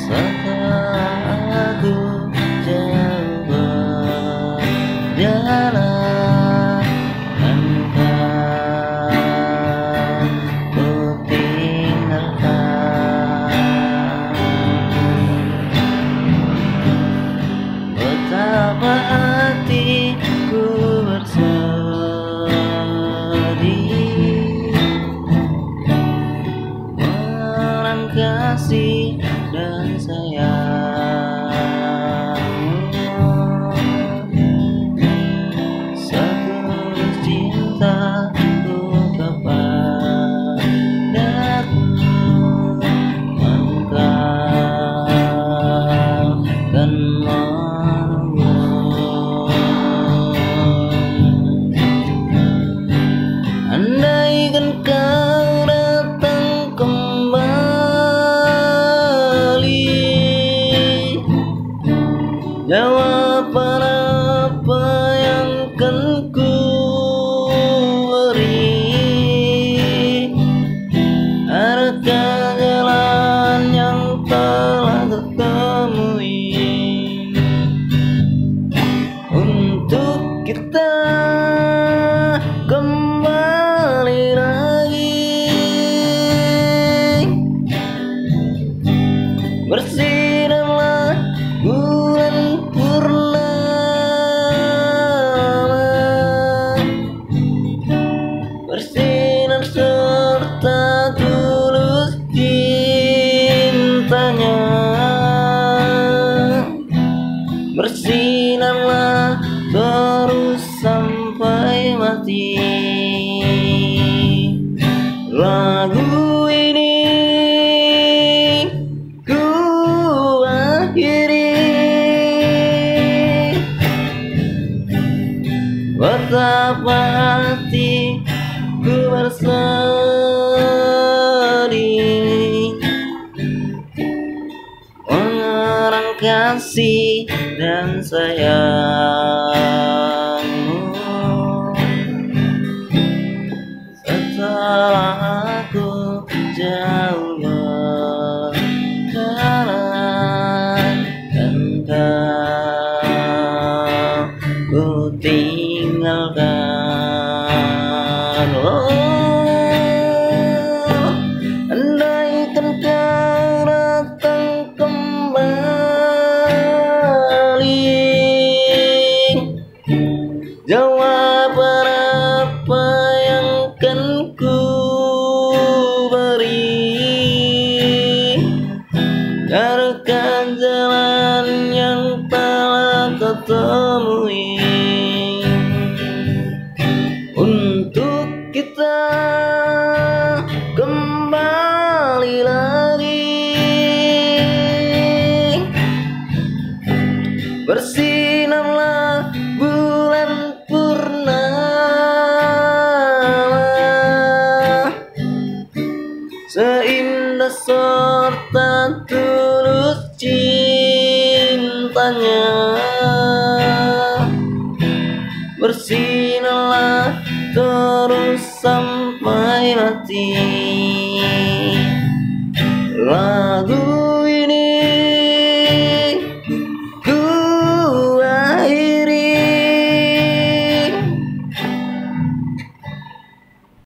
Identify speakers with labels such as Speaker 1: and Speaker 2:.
Speaker 1: Setelah aku jauh berjalan, engkau ku tinggalkan. Betapa hatiku bersedih, mengenang kasih dan sayangmu. Setulus cintaku kepadamu, engkau kan menunggu. Andaikan kau datang kembali, jawaban apa yang kan ku beri? Adakah jalan yang telah tertemui untuk kita kembali lagi? Bersinarlah bulan purnama, bersinar serta tulus cintanya. Bersinarlah terus sampai mati. Lagu ini ku akhiri, betapa hatiku bersedih, mengenang kasih dan sayangmu. Setelah aku jauh berjalan, engkau ku tinggalkan. Oh, andaikan kau datang kembali, jawaban apa yang kan ku beri? Adakah jalan yang telah kau temui untuk kita kembali lagi? Bersinarlah bulan purnama, seindah serta tulus cintanya. Bersinarlah terus sampai mati.